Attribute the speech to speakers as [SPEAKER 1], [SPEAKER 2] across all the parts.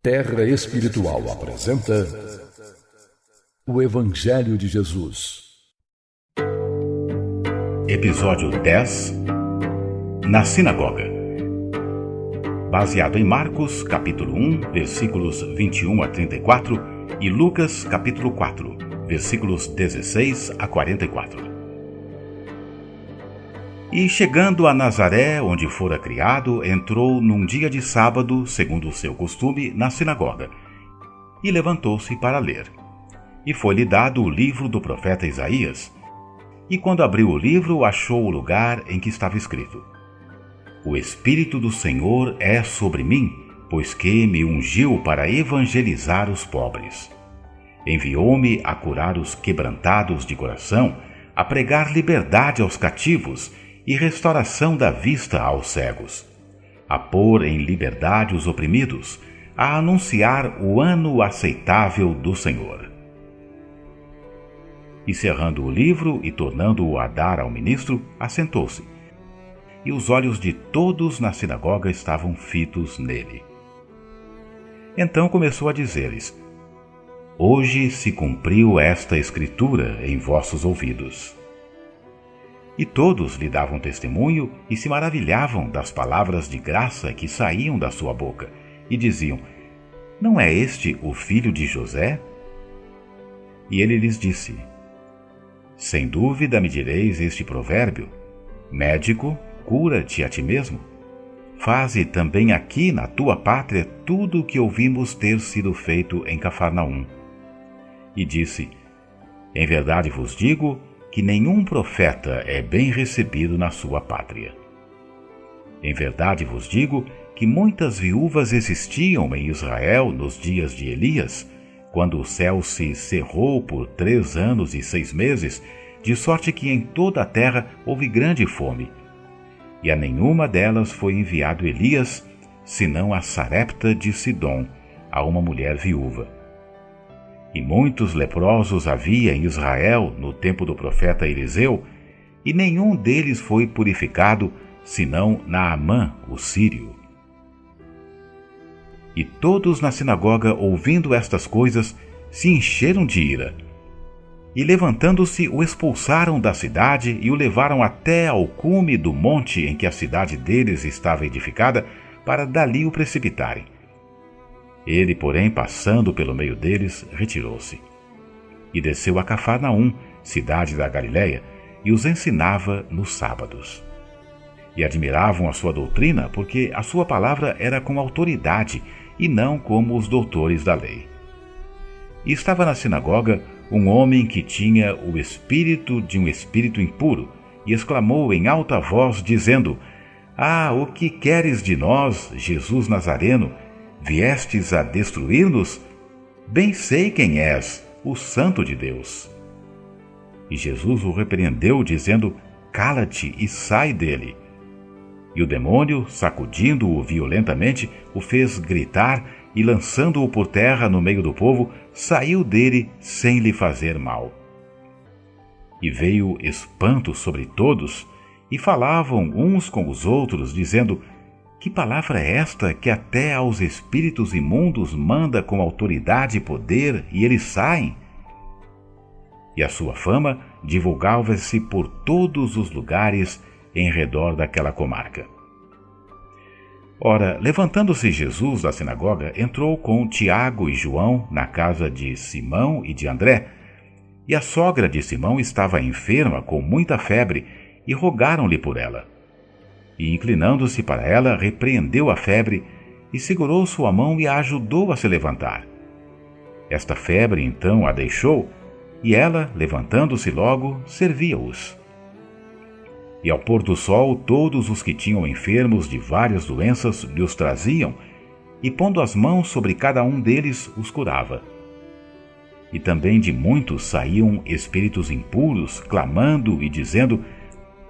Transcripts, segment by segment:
[SPEAKER 1] Terra Espiritual apresenta o Evangelho de Jesus.
[SPEAKER 2] Episódio 10 Na Sinagoga. Baseado em Marcos, capítulo 1, versículos 21 a 34 e Lucas, capítulo 4, versículos 16 a 44. E chegando a Nazaré, onde fora criado, entrou num dia de sábado, segundo o seu costume, na sinagoga, e levantou-se para ler. E foi-lhe dado o livro do profeta Isaías, e quando abriu o livro, achou o lugar em que estava escrito: O Espírito do Senhor é sobre mim, pois que me ungiu para evangelizar os pobres. Enviou-me a curar os quebrantados de coração, a pregar liberdade aos cativos e restauração da vista aos cegos, a pôr em liberdade os oprimidos, a anunciar o ano aceitável do Senhor. E cerrando o livro e tornando-o a dar ao ministro, assentou-se. E os olhos de todos na sinagoga estavam fitos nele. Então começou a dizer-lhes: Hoje se cumpriu esta escritura em vossos ouvidos. E todos lhe davam testemunho e se maravilhavam das palavras de graça que saíam da sua boca, e diziam: Não é este o filho de José? E ele lhes disse: Sem dúvida me direis este provérbio: Médico, cura-te a ti mesmo. Faze também aqui na tua pátria tudo o que ouvimos ter sido feito em Cafarnaum. E disse: Em verdade vos digo que nenhum profeta é bem recebido na sua pátria. Em verdade vos digo que muitas viúvas existiam em Israel nos dias de Elias, quando o céu se cerrou por 3 anos e 6 meses, de sorte que em toda a terra houve grande fome. E a nenhuma delas foi enviado Elias, senão a Sarepta de Sidom, a uma mulher viúva. E muitos leprosos havia em Israel no tempo do profeta Eliseu, e nenhum deles foi purificado, senão Naamã, o sírio. E todos na sinagoga, ouvindo estas coisas, se encheram de ira. E levantando-se, o expulsaram da cidade e o levaram até ao cume do monte em que a cidade deles estava edificada, para dali o precipitarem. Ele, porém, passando pelo meio deles, retirou-se. E desceu a Cafarnaum, cidade da Galiléia, e os ensinava nos sábados. E admiravam a sua doutrina, porque a sua palavra era com autoridade, e não como os doutores da lei. E estava na sinagoga um homem que tinha o espírito de um espírito impuro, e exclamou em alta voz, dizendo: Ah, o que queres de nós, Jesus Nazareno? Viestes a destruir-nos? Bem sei quem és, o Santo de Deus. E Jesus o repreendeu, dizendo: Cala-te e sai dele. E o demônio, sacudindo-o violentamente, o fez gritar e, lançando-o por terra no meio do povo, saiu dele sem lhe fazer mal. E veio espanto sobre todos, e falavam uns com os outros, dizendo: Que palavra é esta que até aos espíritos imundos manda com autoridade e poder, e eles saem? E a sua fama divulgava-se por todos os lugares em redor daquela comarca. Ora, levantando-se Jesus da sinagoga, entrou com Tiago e João na casa de Simão e de André, e a sogra de Simão estava enferma com muita febre, e rogaram-lhe por ela. E, inclinando-se para ela, repreendeu a febre, e segurou sua mão e a ajudou a se levantar. Esta febre, então, a deixou, e ela, levantando-se logo, servia-os. E ao pôr do sol, todos os que tinham enfermos de várias doenças lhes traziam, e pondo as mãos sobre cada um deles, os curava. E também de muitos saíam espíritos impuros, clamando e dizendo: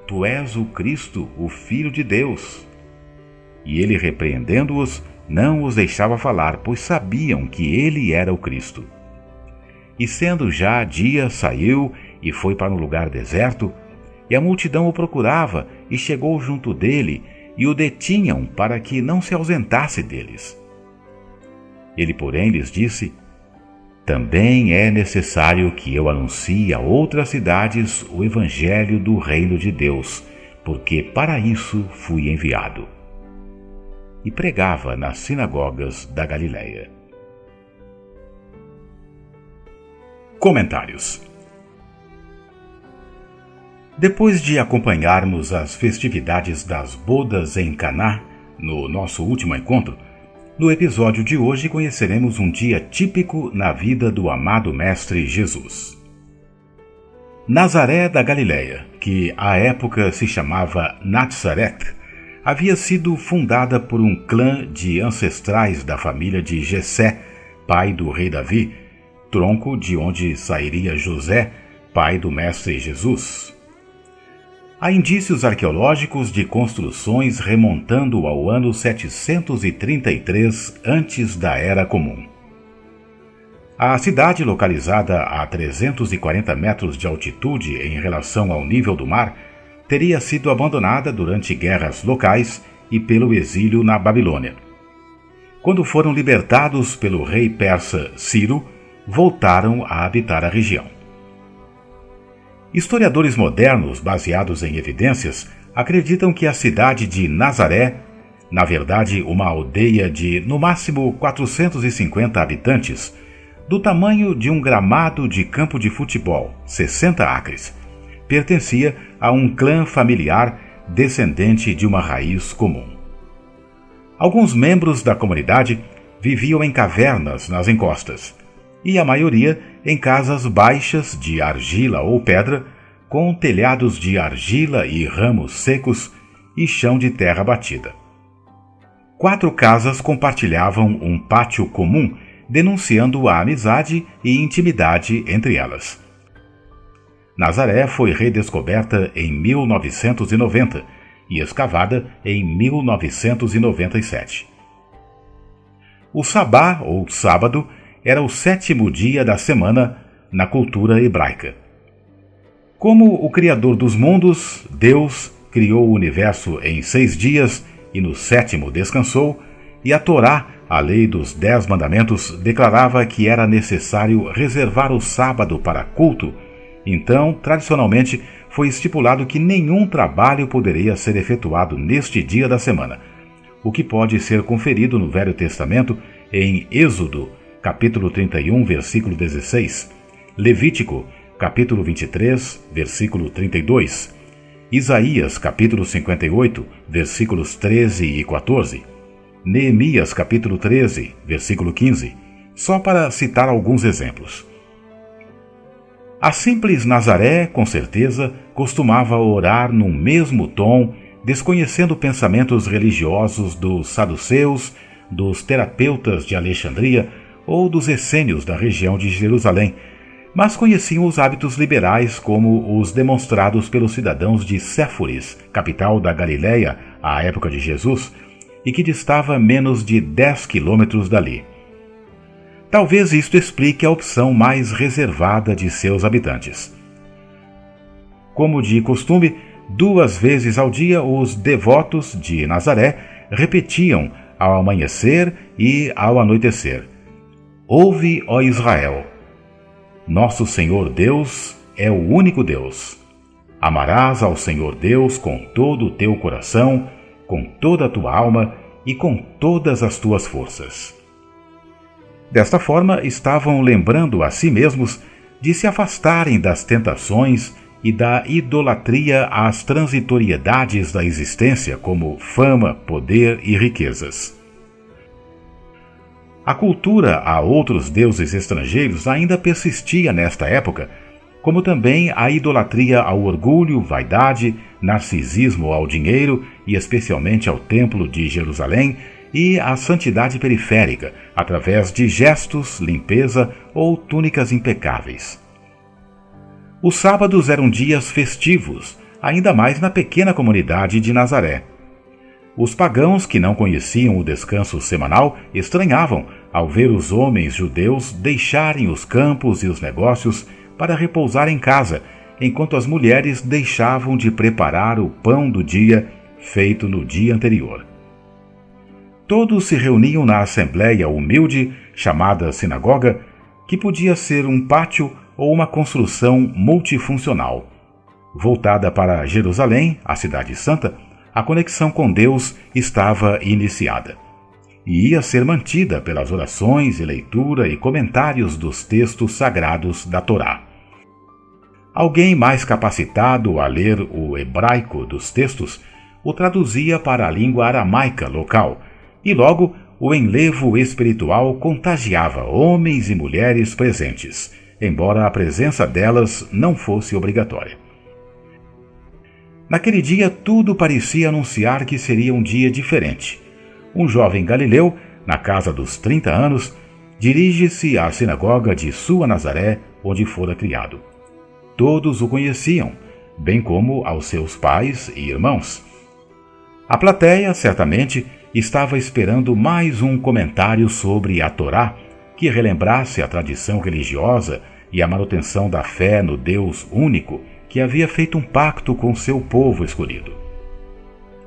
[SPEAKER 2] Tu és o Cristo, o Filho de Deus. E ele, repreendendo-os, não os deixava falar, pois sabiam que ele era o Cristo. E sendo já dia, saiu e foi para um lugar deserto, e a multidão o procurava, e chegou junto dele, e o detinham para que não se ausentasse deles. Ele, porém, lhes disse: também é necessário que eu anuncie a outras cidades o evangelho do reino de Deus, porque para isso fui enviado. E pregava nas sinagogas da Galileia. Comentários. Depois de acompanharmos as festividades das bodas em Caná, no nosso último encontro, no episódio de hoje conheceremos um dia típico na vida do amado Mestre Jesus. Nazaré da Galileia, que à época se chamava Natzaret, havia sido fundada por um clã de ancestrais da família de Jessé, pai do rei Davi, tronco de onde sairia José, pai do Mestre Jesus. Há indícios arqueológicos de construções remontando ao ano 733 antes da Era Comum. A cidade, localizada a 340 metros de altitude em relação ao nível do mar, teria sido abandonada durante guerras locais e pelo exílio na Babilônia. Quando foram libertados pelo rei persa Ciro, voltaram a habitar a região. Historiadores modernos, baseados em evidências, acreditam que a cidade de Nazaré, na verdade uma aldeia de no máximo 450 habitantes, do tamanho de um gramado de campo de futebol, 60 acres, pertencia a um clã familiar descendente de uma raiz comum. Alguns membros da comunidade viviam em cavernas nas encostas, e a maioria em casas baixas de argila ou pedra, com telhados de argila e ramos secos e chão de terra batida. 4 casas compartilhavam um pátio comum, denunciando a amizade e intimidade entre elas. Nazaré foi redescoberta em 1990 e escavada em 1997. O Sabá, ou sábado, era o 7º dia da semana na cultura hebraica. Como o Criador dos mundos, Deus criou o universo em 6 dias e no 7º descansou, e a Torá, a lei dos 10 mandamentos, declarava que era necessário reservar o sábado para culto. Então, tradicionalmente, foi estipulado que nenhum trabalho poderia ser efetuado neste dia da semana, o que pode ser conferido no Velho Testamento em Êxodo, capítulo 31, versículo 16, Levítico, capítulo 23, versículo 32, Isaías, capítulo 58, versículos 13 e 14, Neemias, capítulo 13, versículo 15, só para citar alguns exemplos. A simples Nazaré, com certeza, costumava orar num mesmo tom, desconhecendo pensamentos religiosos dos saduceus, dos terapeutas de Alexandria ou dos essênios da região de Jerusalém, mas conheciam os hábitos liberais como os demonstrados pelos cidadãos de Séforis, capital da Galileia à época de Jesus, e que distava menos de 10 quilômetros dali. Talvez isto explique a opção mais reservada de seus habitantes. Como de costume, 2 vezes ao dia os devotos de Nazaré repetiam ao amanhecer e ao anoitecer: Ouve, ó Israel, nosso Senhor Deus é o único Deus. Amarás ao Senhor Deus com todo o teu coração, com toda a tua alma e com todas as tuas forças. Desta forma, estavam lembrando a si mesmos de se afastarem das tentações e da idolatria às transitoriedades da existência, como fama, poder e riquezas. A cultura a outros deuses estrangeiros ainda persistia nesta época, como também a idolatria ao orgulho, vaidade, narcisismo ao dinheiro e especialmente ao Templo de Jerusalém e à santidade periférica, através de gestos, limpeza ou túnicas impecáveis. Os sábados eram dias festivos, ainda mais na pequena comunidade de Nazaré. Os pagãos que não conheciam o descanso semanal estranhavam ao ver os homens judeus deixarem os campos e os negócios para repousar em casa, enquanto as mulheres deixavam de preparar o pão do dia feito no dia anterior. Todos se reuniam na assembleia humilde, chamada sinagoga, que podia ser um pátio ou uma construção multifuncional. Voltada para Jerusalém, a cidade santa, a conexão com Deus estava iniciada e ia ser mantida pelas orações e leitura e comentários dos textos sagrados da Torá. Alguém mais capacitado a ler o hebraico dos textos o traduzia para a língua aramaica local, e logo o enlevo espiritual contagiava homens e mulheres presentes, embora a presença delas não fosse obrigatória. Naquele dia tudo parecia anunciar que seria um dia diferente. Um jovem galileu, na casa dos 30 anos, dirige-se à sinagoga de sua Nazaré, onde fora criado. Todos o conheciam, bem como aos seus pais e irmãos. A plateia, certamente, estava esperando mais um comentário sobre a Torá, que relembrasse a tradição religiosa e a manutenção da fé no Deus único, que havia feito um pacto com seu povo escolhido.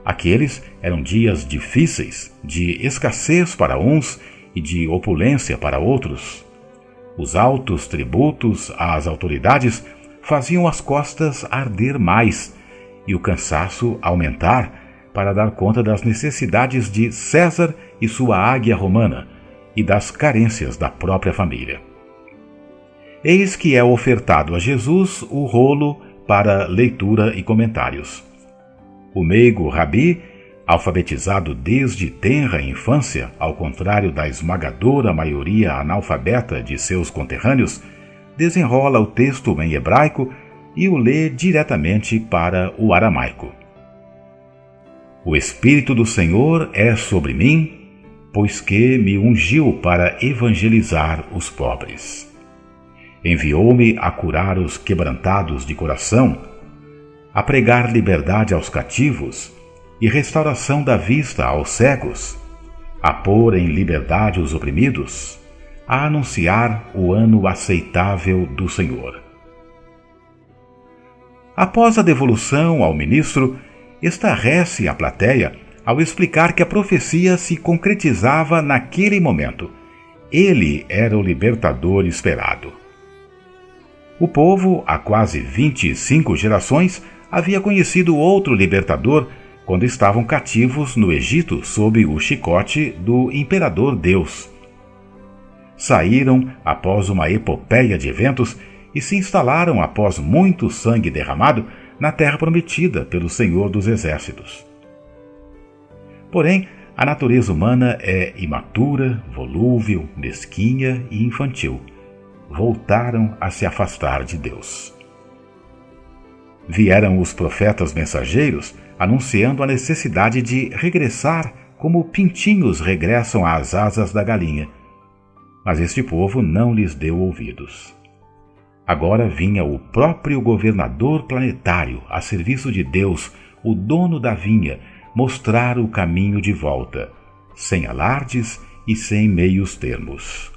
[SPEAKER 2] Aqueles eram dias difíceis, de escassez para uns e de opulência para outros. Os altos tributos às autoridades faziam as costas arder mais e o cansaço aumentar para dar conta das necessidades de César e sua águia romana e das carências da própria família. Eis que é ofertado a Jesus o rolo para leitura e comentários. O meigo Rabi, alfabetizado desde tenra infância, ao contrário da esmagadora maioria analfabeta de seus conterrâneos, desenrola o texto em hebraico e o lê diretamente para o aramaico. O Espírito do Senhor é sobre mim, pois que me ungiu para evangelizar os pobres. Enviou-me a curar os quebrantados de coração, a pregar liberdade aos cativos e restauração da vista aos cegos, a pôr em liberdade os oprimidos, a anunciar o ano aceitável do Senhor. Após a devolução ao ministro, estarrece a plateia ao explicar que a profecia se concretizava naquele momento. Ele era o libertador esperado. O povo, há quase 25 gerações, havia conhecido outro libertador quando estavam cativos no Egito sob o chicote do imperador Deus. Saíram após uma epopeia de eventos e se instalaram após muito sangue derramado na terra prometida pelo Senhor dos Exércitos. Porém, a natureza humana é imatura, volúvel, mesquinha e infantil. Voltaram a se afastar de Deus. Vieram os profetas mensageiros anunciando a necessidade de regressar como pintinhos regressam às asas da galinha. Mas este povo não lhes deu ouvidos. Agora vinha o próprio governador planetário a serviço de Deus, o dono da vinha, mostrar o caminho de volta, sem alardes e sem meios termos.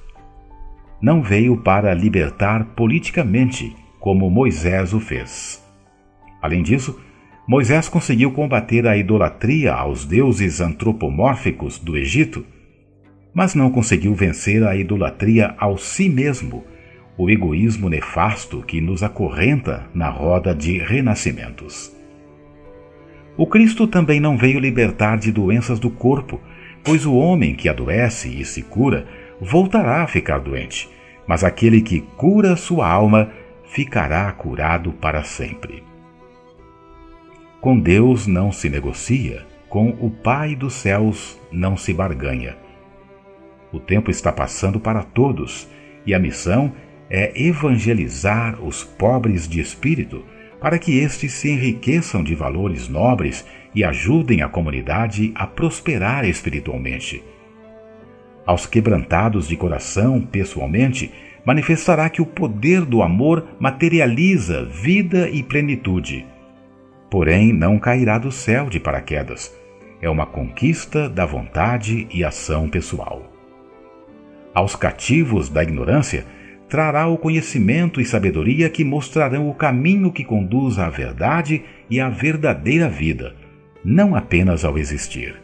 [SPEAKER 2] Não veio para libertar politicamente, como Moisés o fez. Além disso, Moisés conseguiu combater a idolatria aos deuses antropomórficos do Egito, mas não conseguiu vencer a idolatria ao si mesmo, o egoísmo nefasto que nos acorrenta na roda de renascimentos. O Cristo também não veio libertar de doenças do corpo, pois o homem que adoece e se cura voltará a ficar doente, mas aquele que cura sua alma ficará curado para sempre. Com Deus não se negocia, com o Pai dos céus não se barganha. O tempo está passando para todos, e a missão é evangelizar os pobres de espírito, para que estes se enriqueçam de valores nobres e ajudem a comunidade a prosperar espiritualmente. Aos quebrantados de coração, pessoalmente, manifestará que o poder do amor materializa vida e plenitude. Porém, não cairá do céu de paraquedas. É uma conquista da vontade e ação pessoal. Aos cativos da ignorância, trará o conhecimento e sabedoria que mostrarão o caminho que conduz à verdade e à verdadeira vida, não apenas ao existir.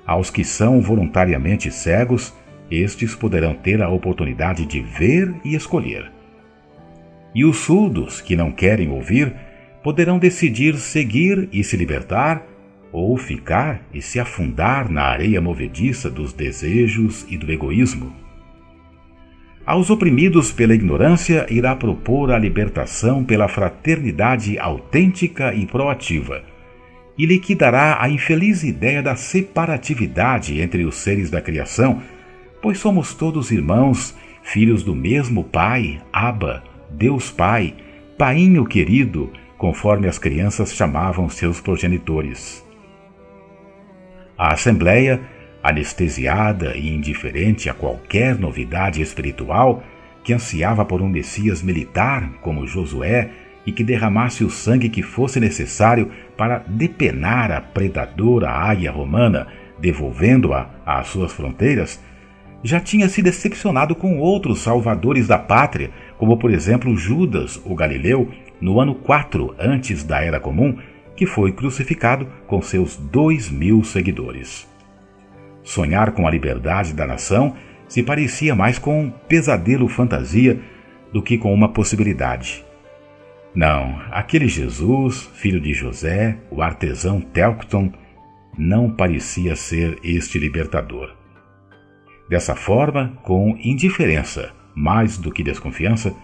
[SPEAKER 2] Aos que são voluntariamente cegos, estes poderão ter a oportunidade de ver e escolher. E os surdos, que não querem ouvir, poderão decidir seguir e se libertar, ou ficar e se afundar na areia movediça dos desejos e do egoísmo. Aos oprimidos pela ignorância, irá propor a libertação pela fraternidade autêntica e proativa, e liquidará a infeliz ideia da separatividade entre os seres da criação, pois somos todos irmãos, filhos do mesmo Pai, Abba, Deus Pai, Painho querido, conforme as crianças chamavam seus progenitores. A Assembleia, anestesiada e indiferente a qualquer novidade espiritual, que ansiava por um Messias militar como Josué e que derramasse o sangue que fosse necessário para depenar a predadora águia romana, devolvendo-a às suas fronteiras, já tinha se decepcionado com outros salvadores da pátria, como por exemplo Judas, o Galileu, no ano 4 antes da Era Comum, que foi crucificado com seus 2.000 seguidores. Sonhar com a liberdade da nação se parecia mais com um pesadelo fantasia do que com uma possibilidade. Não, aquele Jesus, filho de José, o artesão Telcton, não parecia ser este libertador. Dessa forma, com indiferença, mais do que desconfiança,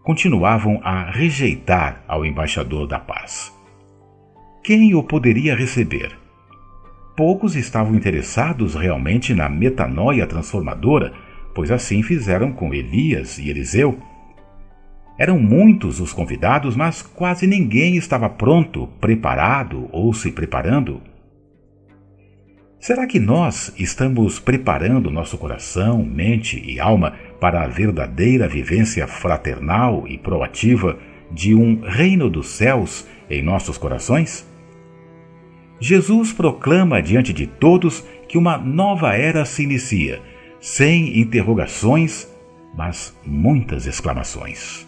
[SPEAKER 2] continuavam a rejeitar ao embaixador da paz. Quem o poderia receber? Poucos estavam interessados realmente na metanoia transformadora, pois assim fizeram com Elias e Eliseu. Eram muitos os convidados, mas quase ninguém estava pronto, preparado ou se preparando. Será que nós estamos preparando nosso coração, mente e alma para a verdadeira vivência fraternal e proativa de um reino dos céus em nossos corações? Jesus proclama diante de todos que uma nova era se inicia, sem interrogações, mas muitas exclamações.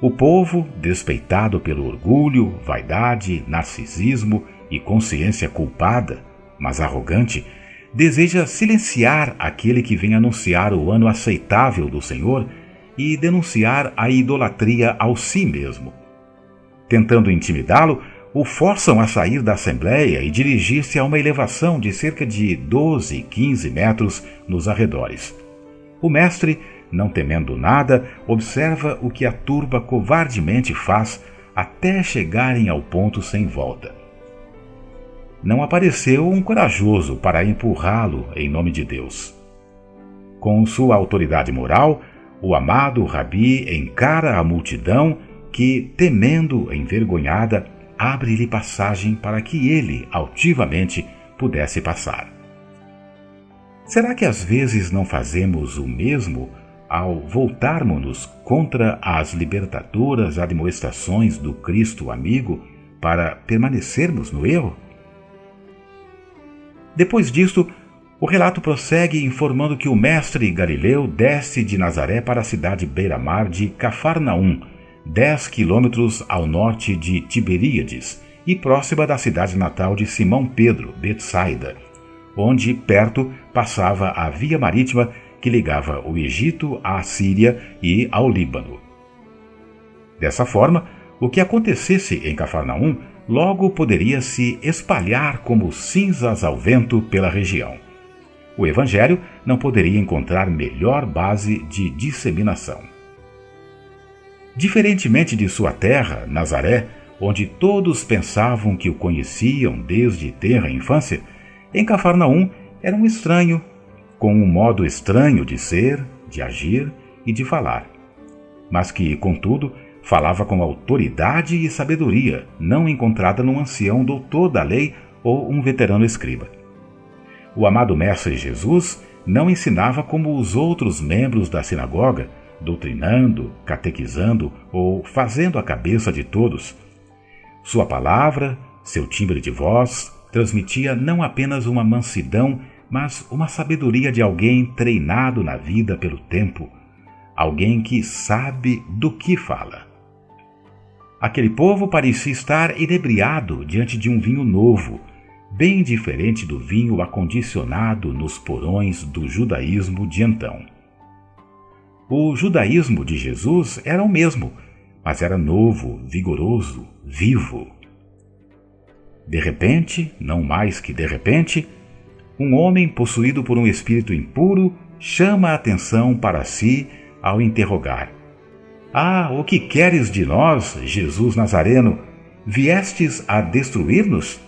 [SPEAKER 2] O povo, despeitado pelo orgulho, vaidade, narcisismo e consciência culpada, mas arrogante, deseja silenciar aquele que vem anunciar o ano aceitável do Senhor e denunciar a idolatria ao si mesmo. Tentando intimidá-lo, o forçam a sair da Assembleia e dirigir-se a uma elevação de cerca de 12, 15 metros nos arredores. O mestre, não temendo nada, observa o que a turba covardemente faz até chegarem ao ponto sem volta. Não apareceu um corajoso para empurrá-lo em nome de Deus. Com sua autoridade moral, o amado Rabi encara a multidão que, temendo envergonhada, abre-lhe passagem para que ele, altivamente, pudesse passar. Será que às vezes não fazemos o mesmo ao voltarmos-nos contra as libertadoras admoestações do Cristo amigo para permanecermos no erro? Depois disto, o relato prossegue informando que o mestre Galileu desce de Nazaré para a cidade beira-mar de Cafarnaum, 10 quilômetros ao norte de Tiberíades e próxima da cidade natal de Simão Pedro, Betsaida, onde perto passava a via marítima que ligava o Egito à Síria e ao Líbano. Dessa forma, o que acontecesse em Cafarnaum logo poderia se espalhar como cinzas ao vento pela região. O Evangelho não poderia encontrar melhor base de disseminação. Diferentemente de sua terra, Nazaré, onde todos pensavam que o conheciam desde tenra infância, em Cafarnaum era um estranho, com um modo estranho de ser, de agir e de falar, mas que, contudo, falava com autoridade e sabedoria, não encontrada num ancião doutor da lei ou um veterano escriba. O amado Mestre Jesus não ensinava como os outros membros da sinagoga, doutrinando, catequizando ou fazendo a cabeça de todos. Sua palavra, seu timbre de voz, transmitia não apenas uma mansidão, mas uma sabedoria de alguém treinado na vida pelo tempo, alguém que sabe do que fala. Aquele povo parecia estar inebriado diante de um vinho novo, bem diferente do vinho acondicionado nos porões do judaísmo de então. O judaísmo de Jesus era o mesmo, mas era novo, vigoroso, vivo. De repente, não mais que de repente, um homem possuído por um espírito impuro chama a atenção para si ao interrogar: "Ah, o que queres de nós, Jesus Nazareno? Viestes a destruir-nos?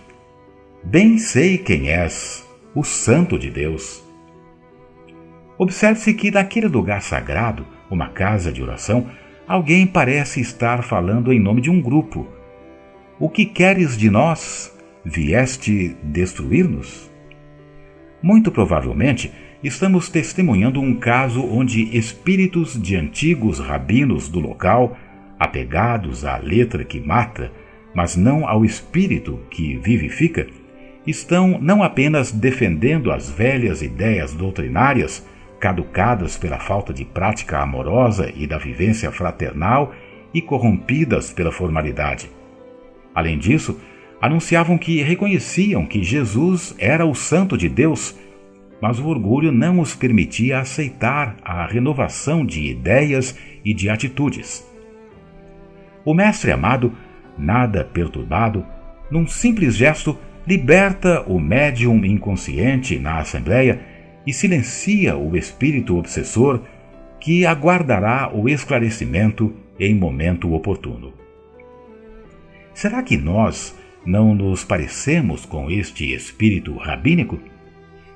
[SPEAKER 2] Bem sei quem és, o Santo de Deus." Observe-se que naquele lugar sagrado, uma casa de oração, alguém parece estar falando em nome de um grupo. "O que queres de nós? Vieste destruir-nos?" Muito provavelmente, estamos testemunhando um caso onde espíritos de antigos rabinos do local, apegados à letra que mata, mas não ao espírito que vivifica, estão não apenas defendendo as velhas ideias doutrinárias, caducadas pela falta de prática amorosa e da vivência fraternal e corrompidas pela formalidade. Além disso, anunciavam que reconheciam que Jesus era o Santo de Deus, mas o orgulho não os permitia aceitar a renovação de ideias e de atitudes. O mestre amado, nada perturbado, num simples gesto, liberta o médium inconsciente na assembleia e silencia o espírito obsessor, que aguardará o esclarecimento em momento oportuno. Será que nós não nos parecemos com este espírito rabínico?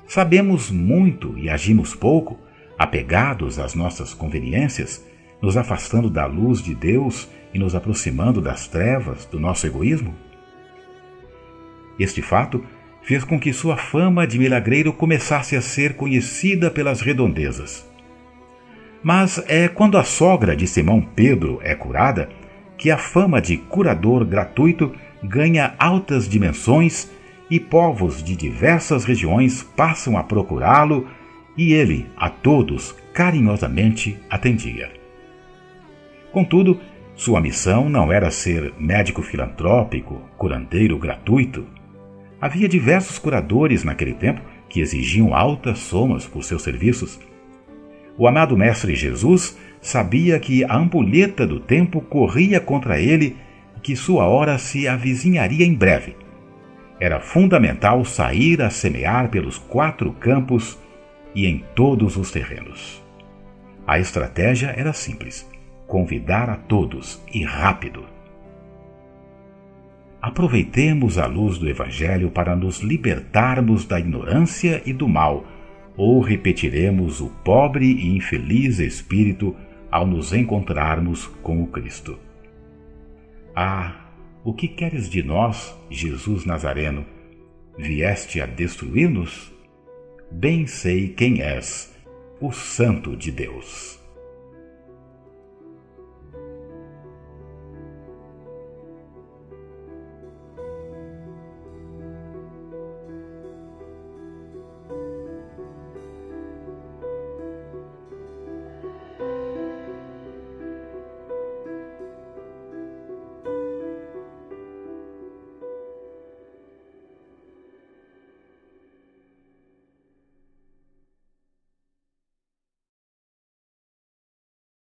[SPEAKER 2] Sabemos muito e agimos pouco, apegados às nossas conveniências, nos afastando da luz de Deus e nos aproximando das trevas do nosso egoísmo? Este fato fez com que sua fama de milagreiro começasse a ser conhecida pelas redondezas. Mas é quando a sogra de Simão Pedro é curada que a fama de curador gratuito ganha altas dimensões e povos de diversas regiões passam a procurá-lo e ele a todos carinhosamente atendia. Contudo, sua missão não era ser médico filantrópico, curandeiro gratuito. Havia diversos curadores naquele tempo que exigiam altas somas por seus serviços. O amado Mestre Jesus sabia que a ampulheta do tempo corria contra ele e que sua hora se avizinharia em breve. Era fundamental sair a semear pelos 4 campos e em todos os terrenos. A estratégia era simples: convidar a todos e rápido. Aproveitemos a luz do Evangelho para nos libertarmos da ignorância e do mal, ou repetiremos o pobre e infeliz espírito ao nos encontrarmos com o Cristo. Ah, o que queres de nós, Jesus Nazareno? Vieste a destruir-nos? Bem sei quem és, o Santo de Deus.